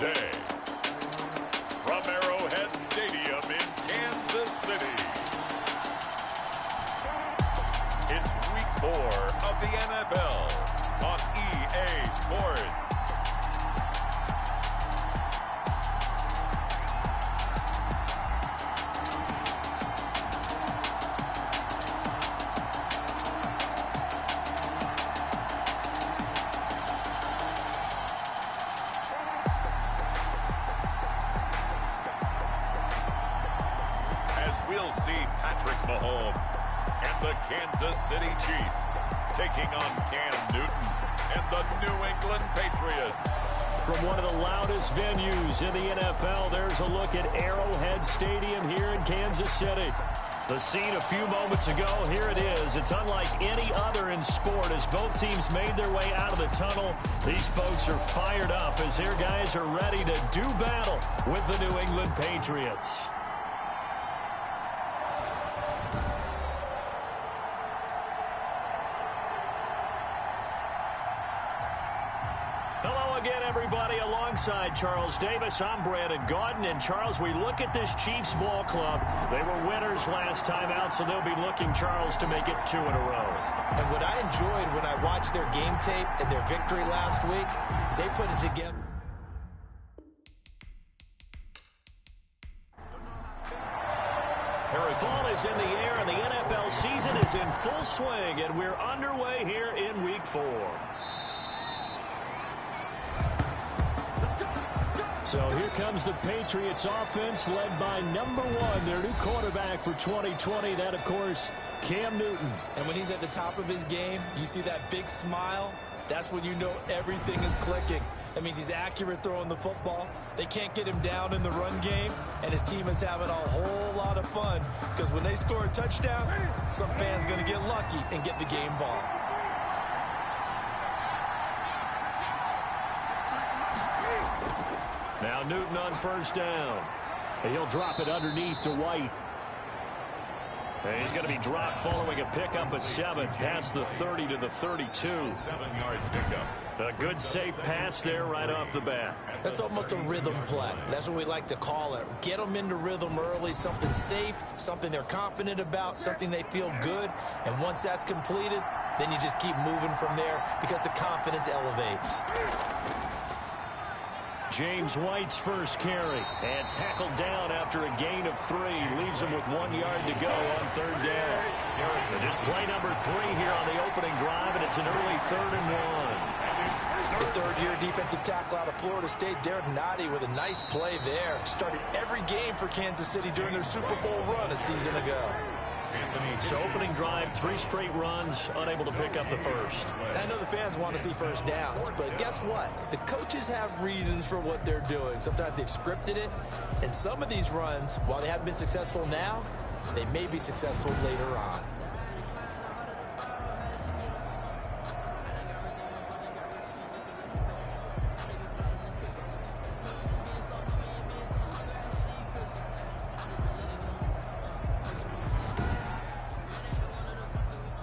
today. From Arrowhead Stadium in Kansas City, it's Week 4 of the NFL on EA Sports. We'll see Patrick Mahomes and the Kansas City Chiefs taking on Cam Newton and the New England Patriots. From one of the loudest venues in the NFL, there's a look at Arrowhead Stadium here in Kansas City. The scene a few moments ago, here it is. It's unlike any other in sport as both teams made their way out of the tunnel. These folks are fired up as their guys are ready to do battle with the New England Patriots. Hello again, everybody. Alongside Charles Davis, I'm Brandon Gaudin. And, Charles, we look at this Chiefs ball club. They were winners last time out, so they'll be looking, Charles, to make it 2 in a row. And what I enjoyed when I watched their game tape and their victory last week is they put it together. Fall is in the air, and the NFL season is in full swing, and we're underway here in Week 4. So here comes the Patriots offense led by number 1, their new quarterback for 2020. That, of course, Cam Newton. And when he's at the top of his game, you see that big smile. That's when you know everything is clicking. That means he's accurate throwing the football. They can't get him down in the run game, and his team is having a whole lot of fun because when they score a touchdown, some fan's going to get lucky and get the game ball. Now Newton on first down. He'll drop it underneath to White. And he's going to be dropped following a pickup of 7 past the 30 to the 32. 7-yard pickup. A good, safe pass there right off the bat. That's almost a rhythm play. That's what we like to call it. Get them into rhythm early, something safe, something they're confident about, something they feel good. And once that's completed, then you just keep moving from there because the confidence elevates. James White's first carry, and tackled down after a gain of 3. Leaves him with 1 yard to go on third down. Just play number 3 here on the opening drive, and it's an early 3rd and 1. The third-year defensive tackle out of Florida State, Derek Nottie, with a nice play there. Started every game for Kansas City during their Super Bowl run a season ago. So opening drive, 3 straight runs, unable to pick up the first. I know the fans want to see first downs, but guess what? The coaches have reasons for what they're doing. Sometimes they've scripted it, and some of these runs, while they haven't been successful now, they may be successful later on.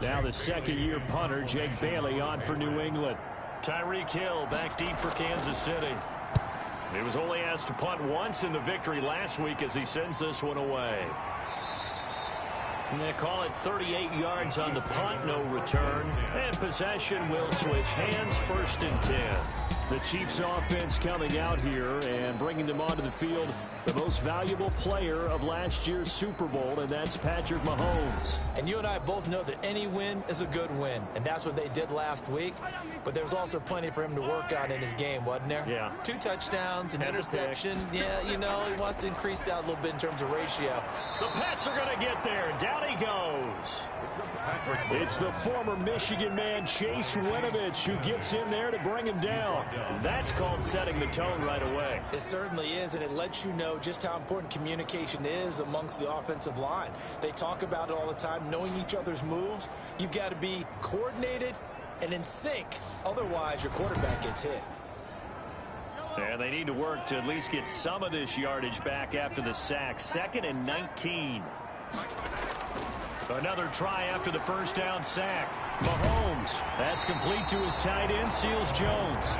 Now the second-year punter, Jake Bailey, on for New England. Tyreek Hill back deep for Kansas City. He was only asked to punt once in the victory last week as he sends this one away. And they call it 38 yards on the punt, no return. And possession will switch hands, 1st and 10. The Chiefs offense coming out here and bringing them onto the field, the most valuable player of last year's Super Bowl, and that's Patrick Mahomes. And you and I both know that any win is a good win, and that's what they did last week. But there's also plenty for him to work on in his game, wasn't there? Yeah. 2 touchdowns, an interception. Yeah, you know, he wants to increase that a little bit in terms of ratio. The Pats are going to get there. Down he goes. It's the former Michigan man, Chase Winovich, who gets in there to bring him down. That's called setting the tone right away. It certainly is, and it lets you know just how important communication is amongst the offensive line. They talk about it all the time, knowing each other's moves. You've got to be coordinated and in sync. Otherwise, your quarterback gets hit. And they need to work to at least get some of this yardage back after the sack. 2nd and 19. Another try after the first down sack. Mahomes, that's complete to his tight end, Seals Jones.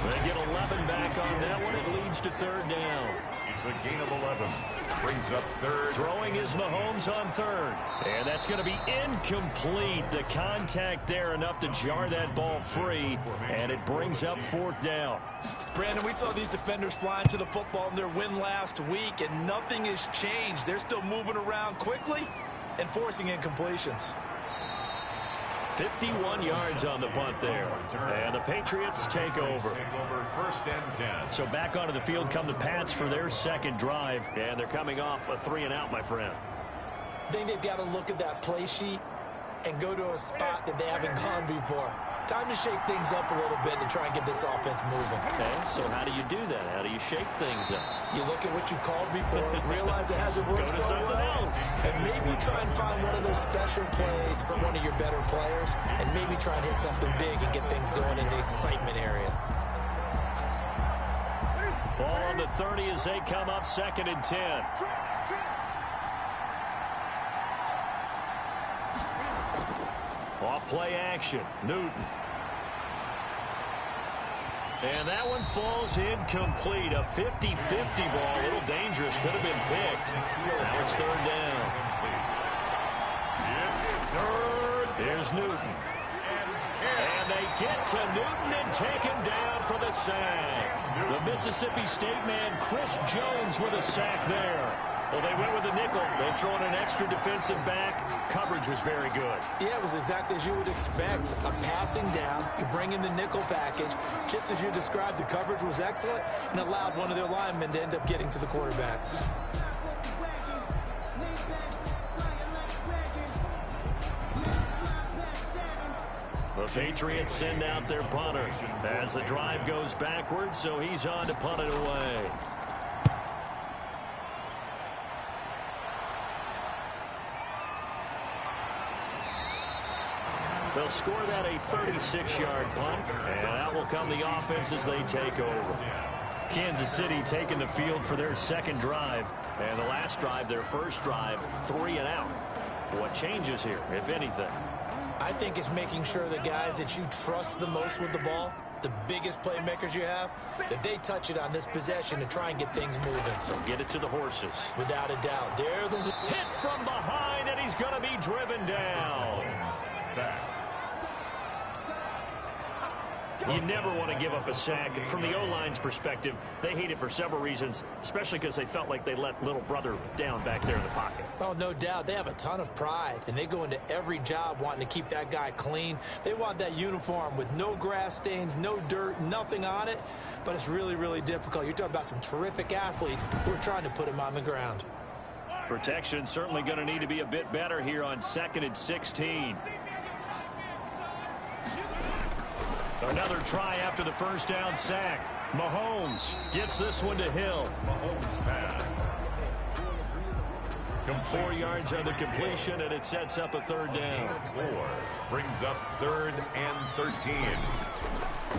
They get 11 back on that one. It leads to third down. It's a gain of 11. Brings up third. Throwing is Mahomes on third. And that's going to be incomplete. The contact there enough to jar that ball free. And it brings up fourth down. Brandon, we saw these defenders flying to the football in their win last week, and nothing has changed. They're still moving around quickly and forcing incompletions. 51 yards on the punt there. And the Patriots take over. First and 10. So back onto the field come the Pats for their second drive. And they're coming off a 3-and-out, my friend. I think they've got to look at that play sheet and go to a spot that they haven't gone before. Time to shake things up a little bit to try and get this offense moving. Okay, so how do you do that? How do you shake things up? You look at what you called before, realize it hasn't worked so well, and maybe you try and find one of those special plays for one of your better players, and maybe try and hit something big and get things going in the excitement area. Ball on the 30 as they come up, 2nd and 10. Off play action, Newton. And that one falls incomplete. A 50-50 ball, a little dangerous, could have been picked. Now it's third down. Here's Newton. And they get to Newton and take him down for the sack. The Mississippi State man, Chris Jones, with a sack there. Well, they went with a nickel. They've thrown an extra defensive back. Coverage was very good. Yeah, it was exactly as you would expect. A passing down, you bring in the nickel package. Just as you described, the coverage was excellent and allowed one of their linemen to end up getting to the quarterback. The Patriots send out their punter as the drive goes backwards, so he's on to punt it away. They'll score that a 36-yard punt, and out will come the offense as they take over. Kansas City taking the field for their second drive, and the last drive, their first drive, 3-and-out. What changes here, if anything? I think it's making sure the guys that you trust the most with the ball, the biggest playmakers you have, that they touch it on this possession to try and get things moving. So get it to the horses. Without a doubt. They're the hit from behind, and he's going to be driven down. Sacked. You never want to give up a sack. From the O-line's perspective, they hate it for several reasons, especially because they felt like they let little brother down back there in the pocket. Oh, no doubt. They have a ton of pride, and they go into every job wanting to keep that guy clean. They want that uniform with no grass stains, no dirt, nothing on it, but it's really, really difficult. You're talking about some terrific athletes who are trying to put him on the ground. Protection certainly going to need to be a bit better here on 2nd and 16. Another try after the first down sack. Mahomes gets this one to Hill. Mahomes pass. 4 yards on the completion, and it sets up a third down. 4 brings up 3rd and 13.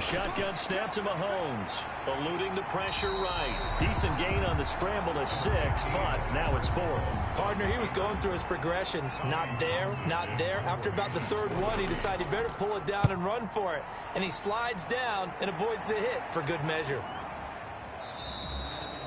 Shotgun snap to Mahomes, eluding the pressure right. Decent gain on the scramble to 6, but now it's 4th. Partner, he was going through his progressions. Not there, not there. After about the 3rd one, he decided he better pull it down and run for it. And he slides down and avoids the hit for good measure.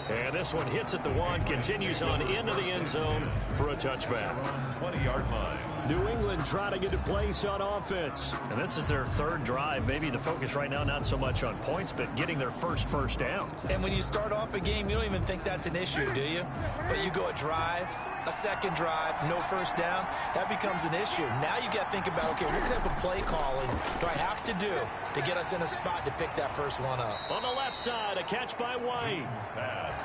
And this one hits at the 1, continues on into the end zone for a touchback. 20-yard line. New England trying to get a place on offense. And this is their 3rd drive. Maybe the focus right now not so much on points, but getting their first down. And when you start off a game, you don't even think that's an issue, do you? But you go a drive, a second drive, no first down, that becomes an issue. Now you got to think about, okay, what type of play calling do I have to do to get us in a spot to pick that first one up? On the left side, a catch by White. Pass.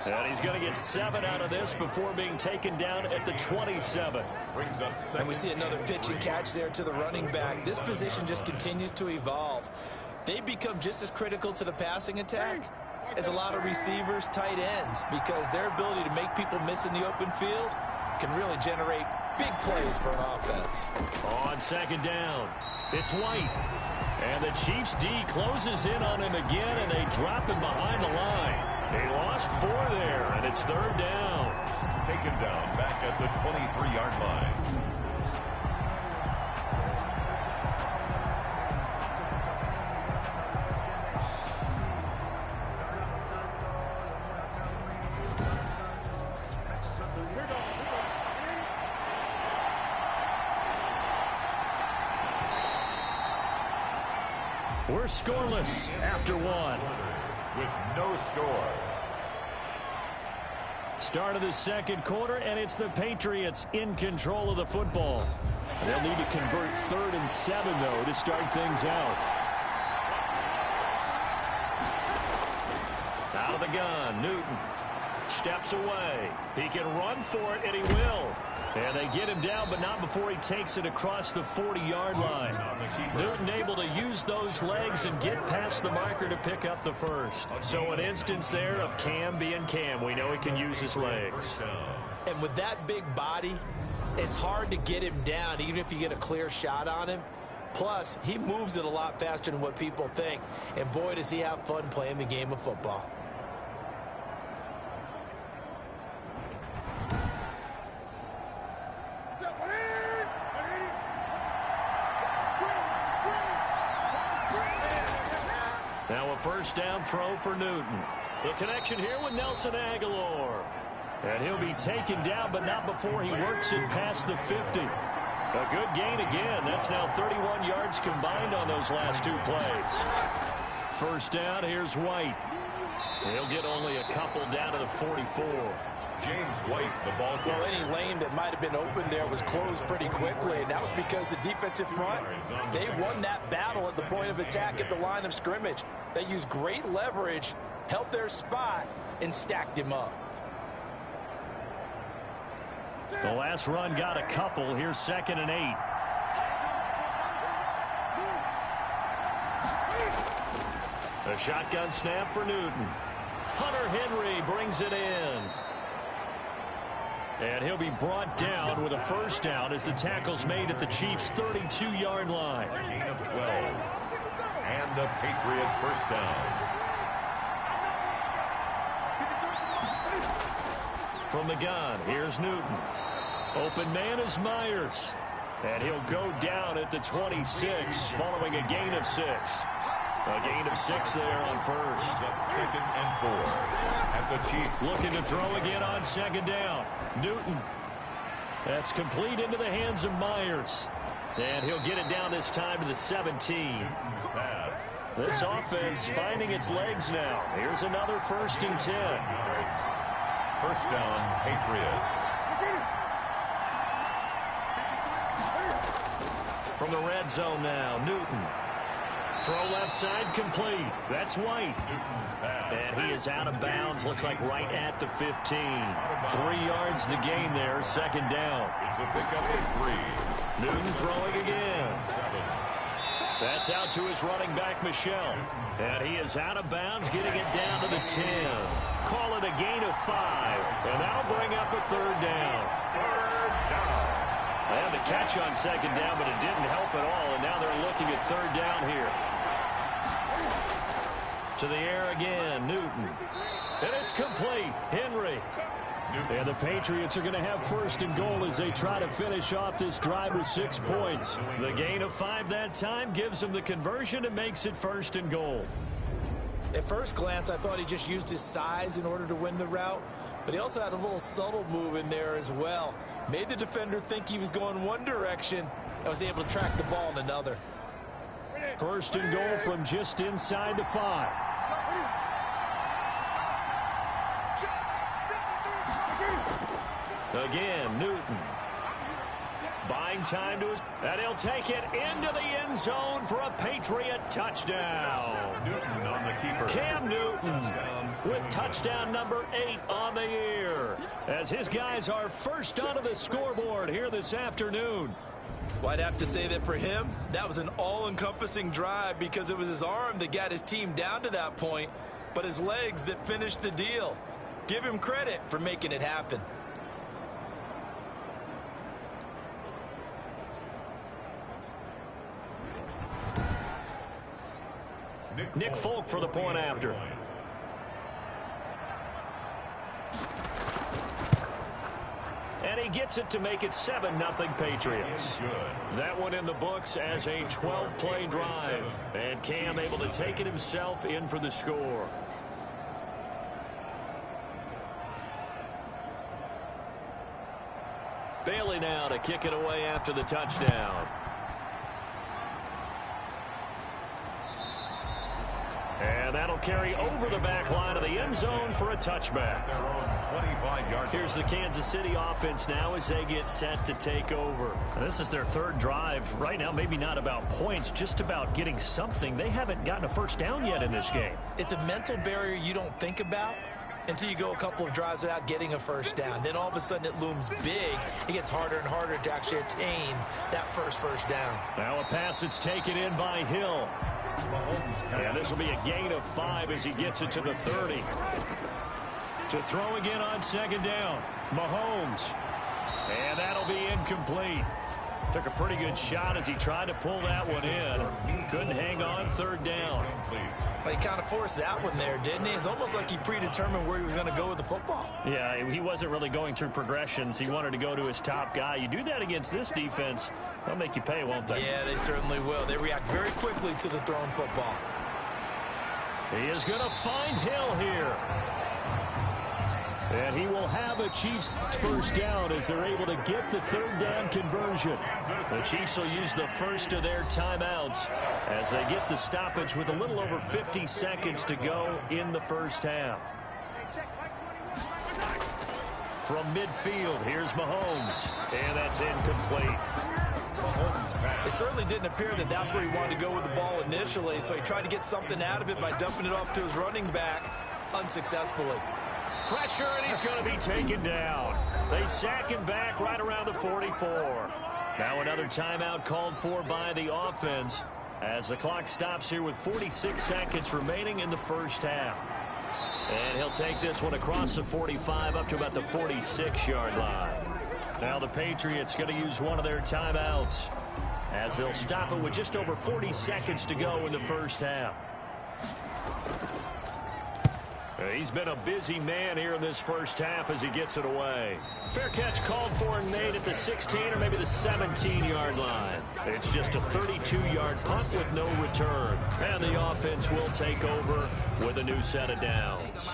And he's going to get 7 out of this before being taken down at the 27. Brings up 2nd. And we see another pitch and catch there to the running back. This position just continues to evolve. They become just as critical to the passing attack as a lot of receivers, tight ends, because their ability to make people miss in the open field can really generate big plays for an offense. On 2nd down, it's White. And the Chiefs D closes in on him again, and they drop him behind the line. They lost 4 there, and it's 3rd down. Taken down back at the 23-yard line. We're scoreless after one. With no score. Start of the second quarter, and it's the Patriots in control of the football. They'll need to convert 3rd and 7, though, to start things out. Out of the gun, Newton steps away. He can run for it, and he will. And they get him down, but not before he takes it across the 40-yard line. Newton able to use those legs and get past the marker to pick up the first. So an instance there of Cam being Cam. We know he can use his legs. And with that big body, it's hard to get him down, even if you get a clear shot on him. Plus, he moves it a lot faster than what people think. And boy, does he have fun playing the game of football. Now a first down throw for Newton. The connection here with Nelson Aguilar. And he'll be taken down, but not before he works it past the 50. A good gain again. That's now 31 yards combined on those last 2 plays. First down, here's White. He'll get only a couple down to the 44. James White, the ball carrier. Well, any lane that might have been open there was closed pretty quickly, and that was because the defensive front, they won that battle at the point of attack at the line of scrimmage. They used great leverage, held their spot, and stacked him up. The last run got a couple. Here's 2nd and 8. A shotgun snap for Newton. Hunter Henry brings it in. And he'll be brought down with a first down as the tackle's made at the Chiefs' 32-yard line. Gain of 12. And a Patriot first down. From the gun, here's Newton. Open man is Myers. And he'll go down at the 26 following a gain of 6. A gain of 6 there on first. 2nd and 4. At the Chiefs. Looking to throw again on 2nd down. Newton. That's complete into the hands of Myers. And he'll get it down this time to the 17. This offense finding its legs now. Here's another 1st and 10. First down, Patriots. From the red zone now, Newton. Throw left side complete. That's White. And he is out of bounds. Looks like right at the 15. 3 yards the gain there. 2nd down. It's a pickup of 3. Newton throwing again. That's out to his running back, Michel. And he is out of bounds, getting it down to the 10. Call it a gain of 5. And that'll bring up a 3rd down. They had the catch on 2nd down, but it didn't help at all. And now they're looking at 3rd down here. To the air again, Newton. And it's complete. Henry. And the Patriots are going to have 1st and goal as they try to finish off this drive with 6 points. The gain of 5 that time gives them the conversion and makes it 1st and goal. At first glance, I thought he just used his size in order to win the route, but he also had a little subtle move in there as well. Made the defender think he was going one direction and was able to track the ball in another. 1st and goal from just inside the 5. Again, Newton. Buying time to his... And he'll take it into the end zone for a Patriot touchdown. Newton on the keeper. Cam Newton with touchdown number 8 on the year. As his guys are first onto the scoreboard here this afternoon. Well, I'd have to say that for him, that was an all-encompassing drive because it was his arm that got his team down to that point, but his legs that finished the deal. Give him credit for making it happen. Nick Folk for the point after. And he gets it to make it 7-0 Patriots. That one in the books as a 12-play drive. And Cam able to take it himself in for the score. Bailey now to kick it away after the touchdown. And that'll carry over the back line of the end zone for a touchback. Here's the Kansas City offense now as they get set to take over. And this is their third drive. Right now, maybe not about points, just about getting something. They haven't gotten a first down yet in this game. It's a mental barrier you don't think about until you go a couple of drives without getting a first down. Then all of a sudden it looms big. It gets harder and harder to actually attain that first down. Now a pass that's taken in by Hill. And this will be a gain of 5 as he gets it to the 30. To throw again on second down. Mahomes. And that'll be incomplete. Took a pretty good shot as he tried to pull that one in. Couldn't hang on third down. But he kind of forced that one there, didn't he? It's almost like he predetermined where he was going to go with the football. Yeah, he wasn't really going through progressions. He wanted to go to his top guy. You do that against this defense, they'll make you pay, won't they? Yeah, they certainly will. They react very quickly to the thrown football. He is going to find Hill here. And he will have a Chiefs first down as they're able to get the third down conversion. The Chiefs will use the first of their timeouts as they get the stoppage with a little over 50 seconds to go in the first half. From midfield, here's Mahomes. And that's incomplete. It certainly didn't appear that that's where he wanted to go with the ball initially, so he tried to get something out of it by dumping it off to his running back unsuccessfully. Pressure, and he's going to be taken down. They sack him back right around the 44. Now another timeout called for by the offense as the clock stops here with 46 seconds remaining in the first half. And he'll take this one across the 45 up to about the 46-yard line. Now the Patriots going to use one of their timeouts as they'll stop it with just over 40 seconds to go in the first half. He's been a busy man here in this first half as he gets it away. Fair catch called for and made at the 16 or maybe the 17-yard line. It's just a 32-yard punt with no return. And the offense will take over with a new set of downs.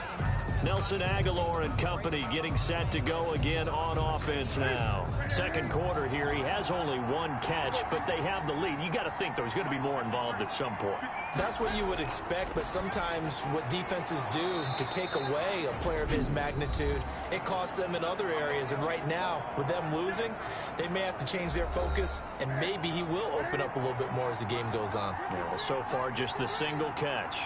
Nelson Aguilar and company getting set to go again on offense now. Second quarter here, he has only one catch, but they have the lead. You got to think there's going to be more involved at some point. That's what you would expect, but sometimes what defenses do to take away a player of his magnitude, it costs them in other areas. And right now, with them losing, they may have to change their focus, and maybe he will open up a little bit more as the game goes on. Yeah, well, so far, just the single catch.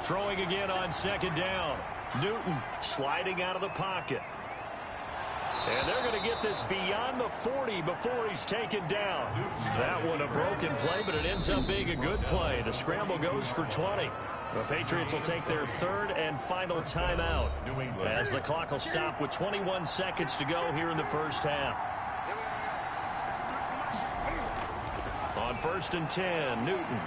Throwing again on second down. Newton sliding out of the pocket. And they're going to get this beyond the 40 before he's taken down. That one a broken play, but it ends up being a good play. The scramble goes for 20. The Patriots will take their third and final timeout as the clock will stop with 21 seconds to go here in the first half. On 1st and 10, Newton.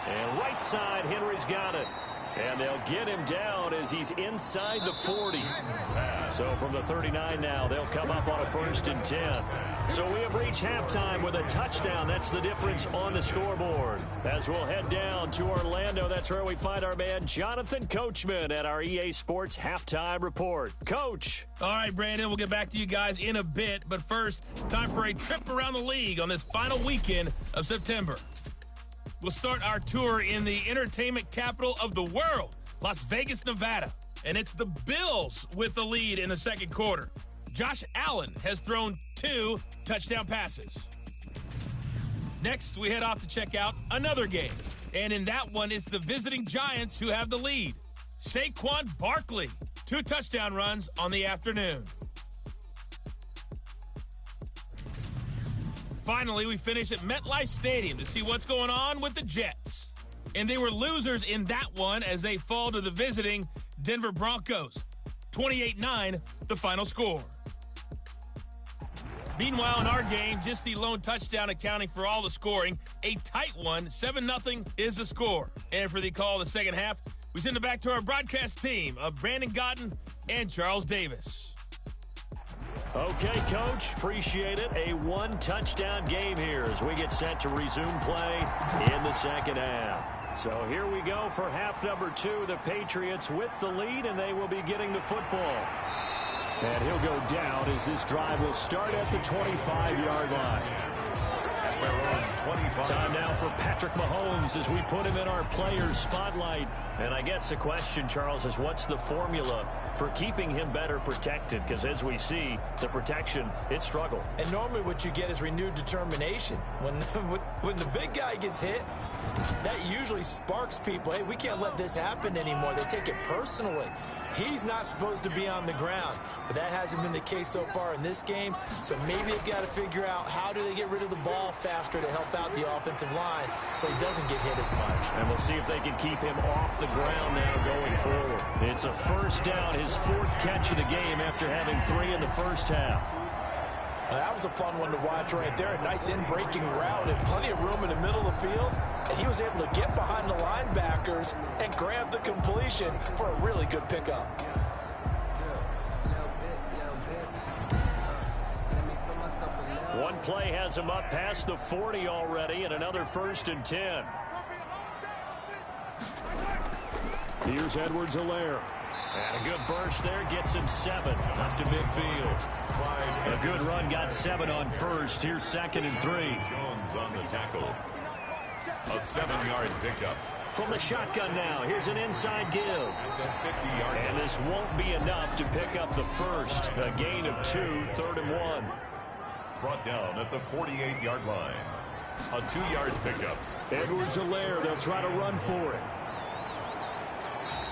And right side, Henry's got it. And they'll get him down as he's inside the 40. So from the 39 now, they'll come up on a 1st and 10. So we have reached halftime with a touchdown. That's the difference on the scoreboard. As we'll head down to Orlando, that's where we find our man Jonathan Coachman at our EA Sports Halftime Report. Coach. All right, Brandon, we'll get back to you guys in a bit. But first, time for a trip around the league on this final weekend of September. We'll start our tour in the entertainment capital of the world, Las Vegas, Nevada. And it's the Bills with the lead in the second quarter. Josh Allen has thrown 2 touchdown passes. Next, we head off to check out another game. And in that one, it's the visiting Giants who have the lead. Saquon Barkley, 2 touchdown runs on the afternoon. Finally, we finish at MetLife Stadium to see what's going on with the Jets. And they were losers in that one as they fall to the visiting Denver Broncos. 28-9, the final score. Meanwhile, in our game, just the lone touchdown accounting for all the scoring. A tight one, 7-0 is the score. And for the call of the second half, we send it back to our broadcast team of Brandon Gotten and Charles Davis. Okay, Coach, appreciate it. A 1-touchdown game here as we get set to resume play in the second half. So here we go for half number 2. The Patriots with the lead, and they will be getting the football. And he'll go down as this drive will start at the 25-yard line. At their own 25. Time now for Patrick Mahomes as we put him in our players' spotlight. And I guess the question, Charles, is what's the formula for keeping him better protected? Because as we see, the protection, it struggled. And normally what you get is renewed determination. When the big guy gets hit, that usually sparks people. Hey, we can't let this happen anymore. They take it personally. He's not supposed to be on the ground, but that hasn't been the case so far in this game. So maybe they've got to figure out how do they get rid of the ball faster to help out the offensive line so he doesn't get hit as much. And we'll see if they can keep him off the ground now going forward. It's a first down, his 4th catch of the game after having 3 in the first half. That was a fun one to watch right there. A nice in-breaking route and plenty of room in the middle of the field. And he was able to get behind the linebackers and grab the completion for a really good pickup. One play has him up past the 40 already, and another 1st and 10. Here's Edwards-Helaire. And a good burst there gets him 7 up to midfield. A good run got 7 on 1st. Here's 2nd and 3. Jones on the tackle. A 7-yard pickup. From the shotgun now, here's an inside give. At the 50-yard line. And this won't be enough to pick up the 1st. A gain of 2, 3rd and 1. Brought down at the 48-yard line. A 2-yard pickup. Edwards-Helaire, they'll try to run for it.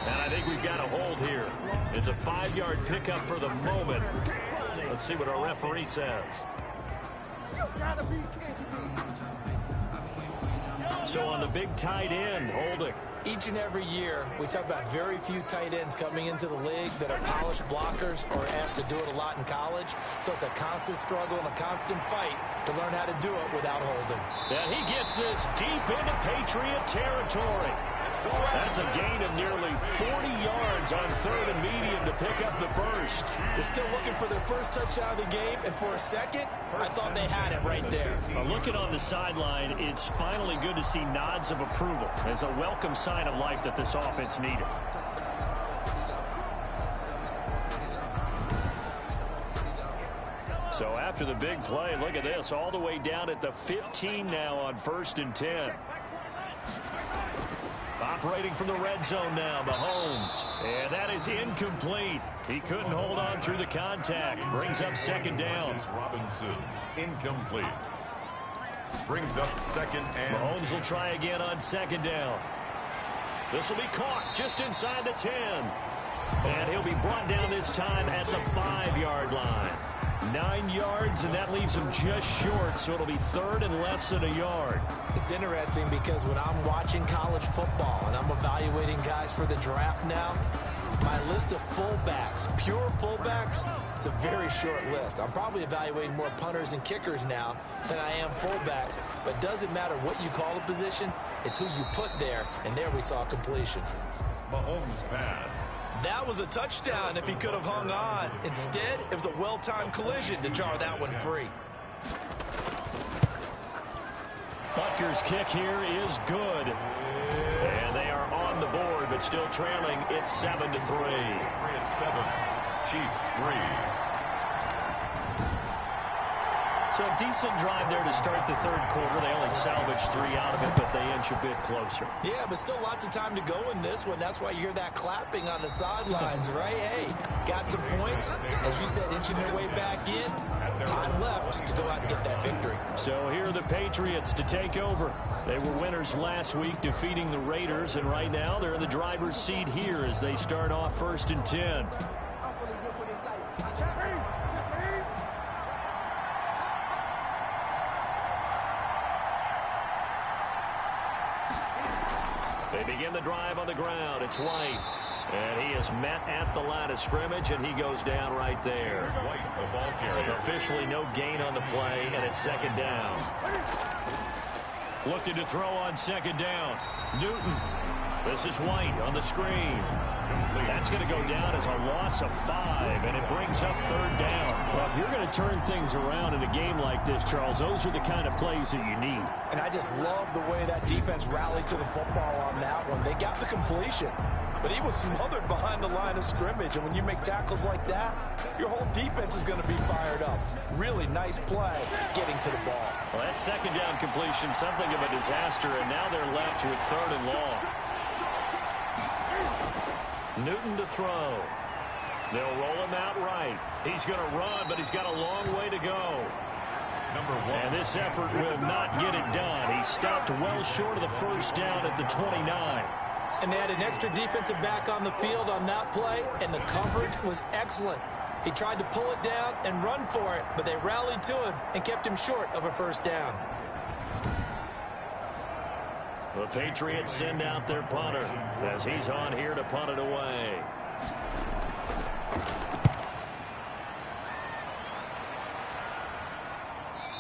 And I think we've got a hold here. It's a 5-yard pickup for the moment. Let's see what our referee says. So on the big tight end, holding. Each and every year, we talk about very few tight ends coming into the league that are polished blockers or asked to do it a lot in college. So it's a constant struggle and a constant fight to learn how to do it without holding. And he gets this deep into Patriot territory. That's a gain of nearly 40 yards on 3rd and medium to pick up the 1st. They're still looking for their first touchdown of the game, and for a second, I thought they had it right there. Looking on the sideline, it's finally good to see nods of approval as a welcome sign of life that this offense needed. So after the big play, look at this, all the way down at the 15 now on 1st and 10. Operating from the red zone now, Mahomes. And that is incomplete. He couldn't hold on through the contact. Brings up 2nd down. Robinson, incomplete. Brings up 2nd and... Mahomes will try again on 2nd down. This will be caught just inside the 10. And he'll be brought down this time at the 5-yard line. 9 yards, and that leaves him just short, so it'll be 3rd and less than a yard. It's interesting because when I'm watching college football and I'm evaluating guys for the draft now, my list of fullbacks, pure fullbacks, it's a very short list. I'm probably evaluating more punters and kickers now than I am fullbacks, but it doesn't matter what you call a position, it's who you put there, and there we saw completion. Mahomes pass. That was a touchdown if he could have hung on. Instead, it was a well-timed collision to jar that one free. Butker's kick here is good. And they are on the board, but still trailing. It's 7-3. 3-7. Chiefs 3. So a decent drive there to start the 3rd quarter. They only salvaged 3 out of it, but they inch a bit closer. Yeah, but still lots of time to go in this one. That's why you hear that clapping on the sidelines, right? Hey, got some points. As you said, inching their way back in. Time left to go out and get that victory. So here are the Patriots to take over. They were winners last week, defeating the Raiders, and right now they're in the driver's seat here as they start off 1st and 10. They begin the drive on the ground. It's White. And he is met at the line of scrimmage, and he goes down right there. White, the ball carrier. Officially no gain on the play, and it's 2nd down. Looking to throw on 2nd down. Newton. This is White on the screen. That's going to go down as a loss of 5, and it brings up 3rd down. Well, if you're going to turn things around in a game like this, Charles, those are the kind of plays that you need. And I just love the way that defense rallied to the football on that one. They got the completion, but he was smothered behind the line of scrimmage. And when you make tackles like that, your whole defense is going to be fired up. Really nice play getting to the ball. Well, that 2nd down completion, something of a disaster, and now they're left with 3rd and long. Newton to throw. They'll roll him out right. He's going to run, but he's got a long way to go. And this effort will not get it done. He stopped well short of the 1st down at the 29. And they had an extra defensive back on the field on that play, and the coverage was excellent. He tried to pull it down and run for it, but they rallied to him and kept him short of a 1st down. The Patriots send out their punter as he's on here to punt it away.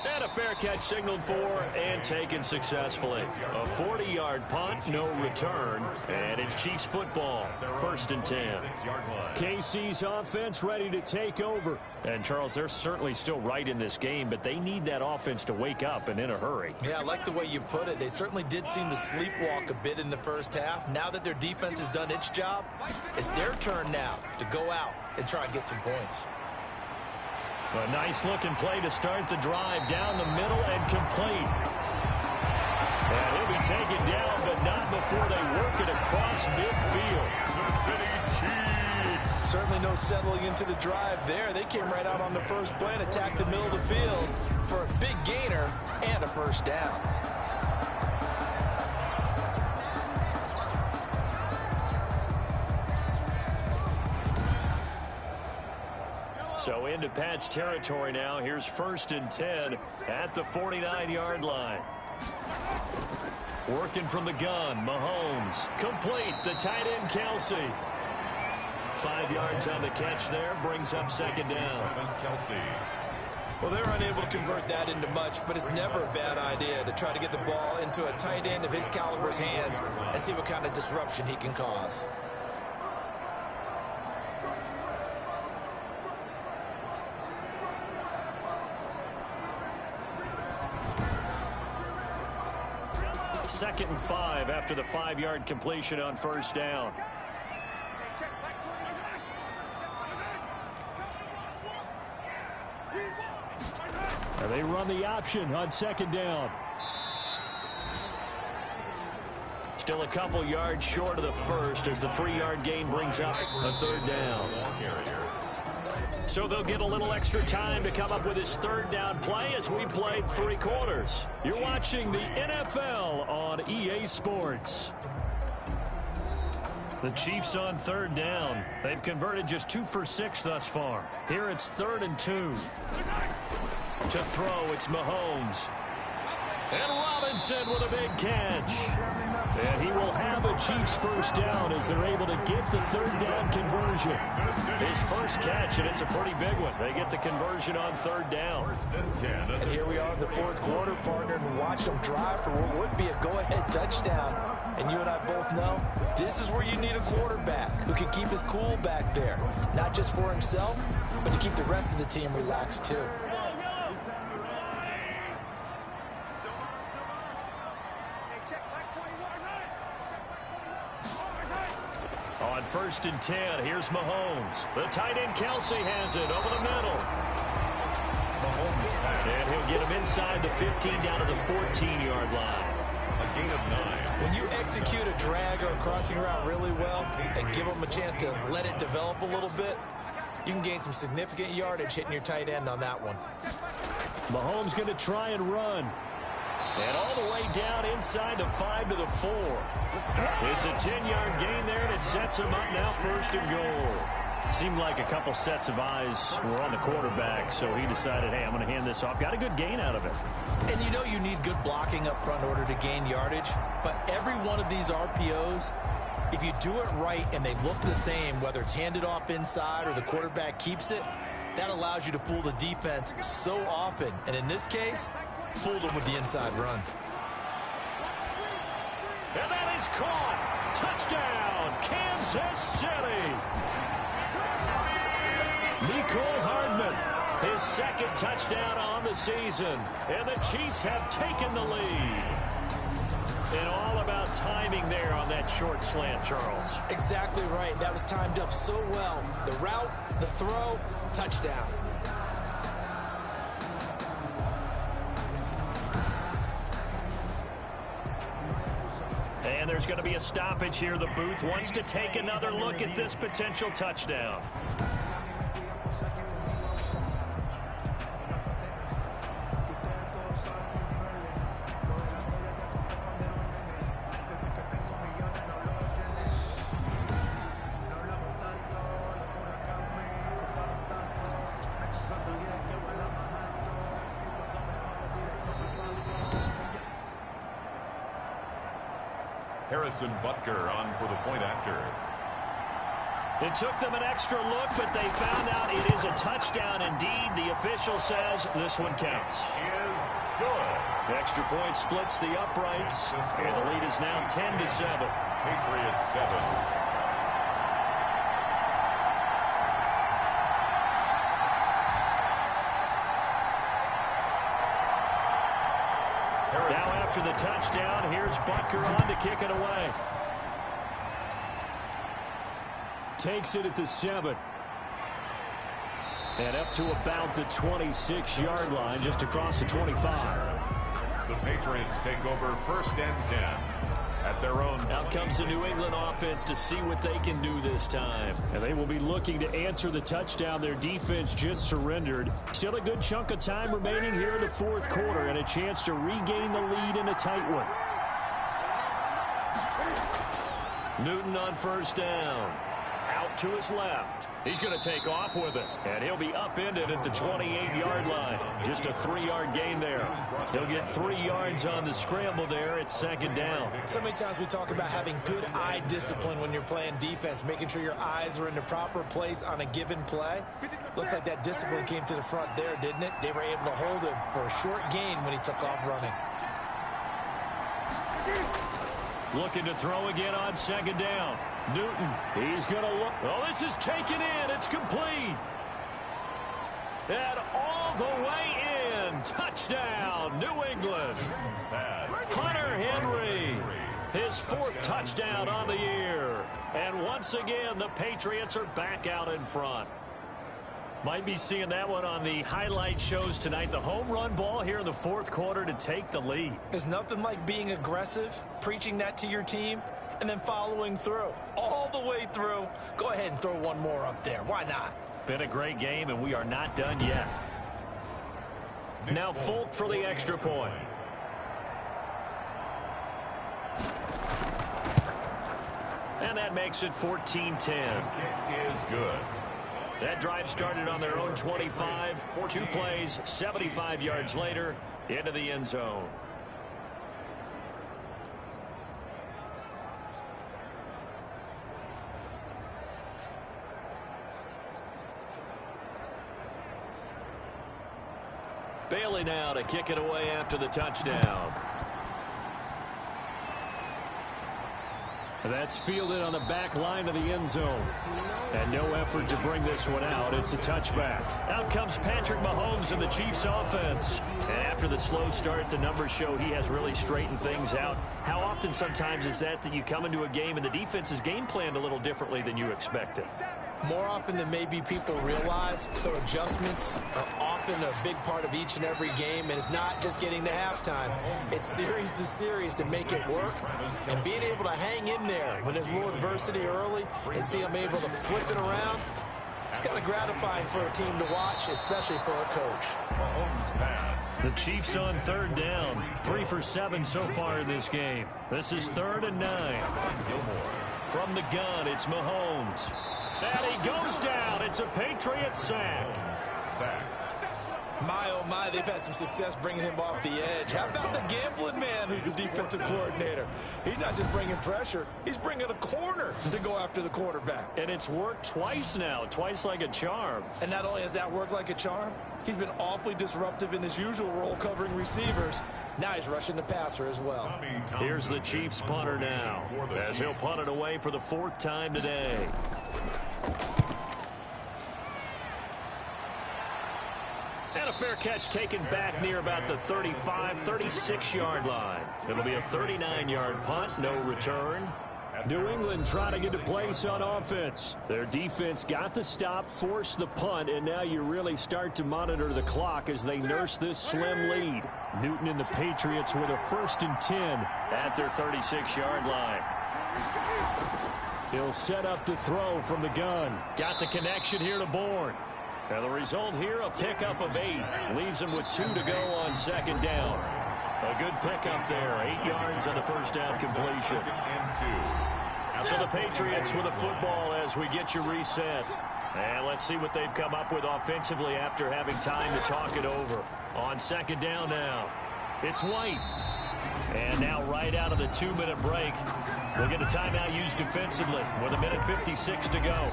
And a fair catch signaled for and taken successfully. A 40-yard punt, no return, and it's Chiefs football, 1st and 10. KC's offense ready to take over. And, Charles, they're certainly still right in this game, but they need that offense to wake up and in a hurry. Yeah, I like the way you put it. They certainly did seem to sleepwalk a bit in the 1st half. Now that their defense has done its job, it's their turn now to go out and try and get some points. A nice-looking play to start the drive down the middle and complete. And he'll be taken down, but not before they work it across midfield. The City Chiefs. Certainly no settling into the drive there. They came right out on the 1st play and attacked the middle of the field for a big gainer and a 1st down. So into Pat's territory now. Here's 1st and 10 at the 49-yard line. Working from the gun, Mahomes. Complete, the tight end, Kelsey. 5 yards on the catch there, brings up 2nd down. Well, they're unable to convert that into much, but it's never a bad idea to try to get the ball into a tight end of his caliber's hands and see what kind of disruption he can cause. Second and 5 after the 5-yard completion on 1st down. And they run the option on 2nd down. Still a couple yards short of the 1st as the 3-yard gain brings up a 3rd down. So they'll get a little extra time to come up with his 3rd down play as we played 3 quarters. You're watching the NFL on EA Sports. The Chiefs on 3rd down. They've converted just 2 for 6 thus far. Here it's 3rd and 2. To throw, it's Mahomes. And Robinson with a big catch. And he will have a Chiefs 1st down as they're able to get the 3rd down conversion. His 1st catch, and it's a pretty big one. They get the conversion on 3rd down. And here we are in the 4th quarter, partner, and watch them drive for what would be a go-ahead touchdown. And you and I both know this is where you need a quarterback who can keep his cool back there. Not just for himself, but to keep the rest of the team relaxed too. On 1st and 10, here's Mahomes. The tight end Kelsey has it over the middle. And he'll get him inside the 15 down to the 14-yard line. A gain of 9. When you execute a drag or a crossing route really well and give them a chance to let it develop a little bit, you can gain some significant yardage hitting your tight end on that one. Mahomes going to try and run. And all the way down inside the 5 to the 4. It's a 10-yard gain there, and it sets him up now 1st and goal. Seemed like a couple sets of eyes were on the quarterback, so he decided, hey, I'm going to hand this off. Got a good gain out of it. And you know you need good blocking up front in order to gain yardage, but every one of these RPOs, if you do it right and they look the same, whether it's handed off inside or the quarterback keeps it, that allows you to fool the defense so often. And in this case, fooled them with the inside run. And that is caught. Touchdown, Kansas City. Mecole Hardman, his second touchdown on the season. And the Chiefs have taken the lead. And all about timing there on that short slant, Charles. Exactly right. That was timed up so well. The route, the throw, touchdown. And there's going to be a stoppage here. The booth wants to take another look at this potential touchdown. Harrison Butker on for the point after. It took them an extra look, but they found out it is a touchdown indeed. The official says this one counts. Is good. The extra point splits the uprights, and the lead is now 10-7. Patriots 7. Now after the touchdown, here's Butker on to kick it away. Takes it at the 7. And up to about the 26-yard line, just across the 25. The Patriots take over 1st and 10 at their own. Out comes the New England offense to see what they can do this time. And they will be looking to answer the touchdown their defense just surrendered. Still a good chunk of time remaining here in the fourth quarter and a chance to regain the lead in a tight one. Newton on 1st down. Out to his left. He's going to take off with it. And he'll be upended at the 28-yard line. Just a 3-yard gain there. He'll get 3 yards on the scramble there at 2nd down. So many times we talk about having good eye discipline when you're playing defense, making sure your eyes are in the proper place on a given play. Looks like that discipline came to the front there, didn't it? They were able to hold him for a short gain when he took off running. Looking to throw again on 2nd down. Newton, he's going to look. Oh, this is taken in. It's complete. And all the way in. Touchdown, New England. Hunter Henry, his 4th touchdown on the year. And once again, the Patriots are back out in front. Might be seeing that one on the highlight shows tonight. The home run ball here in the 4th quarter to take the lead. There's nothing like being aggressive, preaching that to your team, and then following through. All the way through. Go ahead and throw one more up there. Why not? Been a great game, and we are not done yet. Now Folk for the extra point. And that makes it 14-10. Is good. That drive started on their own 25. 2 plays, 75 yards later, into the end zone. Bailey now to kick it away after the touchdown. That's fielded on the back line of the end zone. And no effort to bring this one out. It's a touchback. Out comes Patrick Mahomes and the Chiefs offense. And after the slow start, the numbers show he has really straightened things out. How often sometimes is that you come into a game and the defense is game planned a little differently than you expected? More often than maybe people realize, so adjustments are often a big part of each and every game, and it's not just getting to halftime. It's series to series to make it work, and being able to hang in there when there's a little adversity early and see them able to flip it around, it's kind of gratifying for a team to watch, especially for a coach. The Chiefs on 3rd down, 3 for 7 so far in this game. This is 3rd and 9. From the gun, it's Mahomes. And he goes down. It's a Patriots sack. My, oh my, they've had some success bringing him off the edge. How about the gambling man who's the defensive coordinator? He's not just bringing pressure. He's bringing a corner to go after the quarterback. And it's worked twice now, twice like a charm. And not only has that worked like a charm, he's been awfully disruptive in his usual role covering receivers. Now he's rushing the passer as well. Here's the Chiefs punter now, as he'll punt it away for the 4th time today. And a fair catch taken back near about the 35, 36-yard line. It'll be a 39-yard punt, no return. New England trying to get a place on offense. Their defense got the stop, forced the punt, and now you really start to monitor the clock as they nurse this slim lead. Newton and the Patriots with a 1st and 10 at their 36-yard line. He'll set up to throw from the gun. Got the connection here to Bourne. Now the result here, a pickup of 8. Leaves him with 2 to go on 2nd down. A good pickup there, 8 yards on the 1st down completion. So the Patriots with a football as we get you reset. And let's see what they've come up with offensively after having time to talk it over. On 2nd down now, it's White. And now right out of the 2-minute break, we'll get a timeout used defensively with 1:56 to go.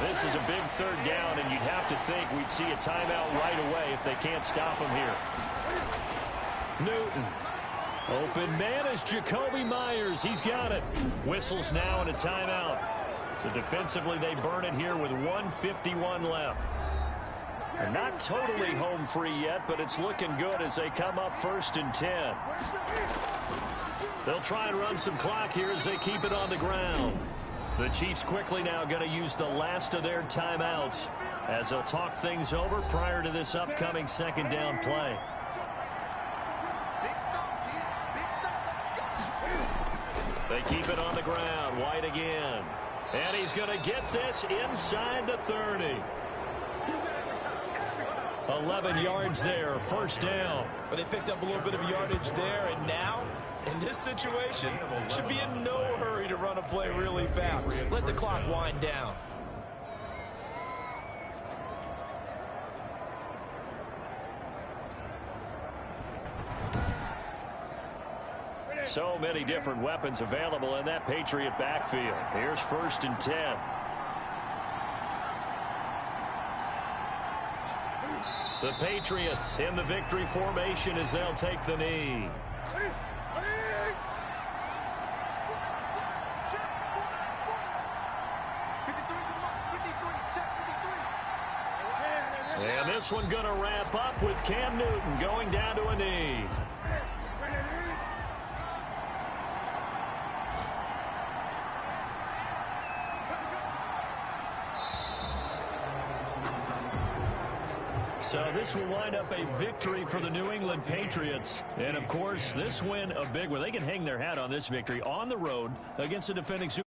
This is a big 3rd down, and you'd have to think we'd see a timeout right away if they can't stop him here. Newton. Open man is Jacoby Myers. He's got it. Whistles now and a timeout. So defensively, they burn it here with 1:51 left. And not totally home free yet, but it's looking good as they come up 1st and 10. They'll try and run some clock here as they keep it on the ground. The Chiefs quickly now going to use the last of their timeouts as they'll talk things over prior to this upcoming 2nd down play. They keep it on the ground. White again. And he's going to get this inside the 30. 11 yards there, 1st down. But they picked up a little bit of yardage there, and now, in this situation, should be in no hurry to run a play really fast. Let the clock wind down. So many different weapons available in that Patriot backfield. Here's 1st and 10. The Patriots in the victory formation as they'll take the knee. And this one going to wrap up with Cam Newton going down to a knee. So this will wind up a victory for the New England Patriots. And, of course, this win a big one. They can hang their hat on this victory on the road against the defending Super Bowl.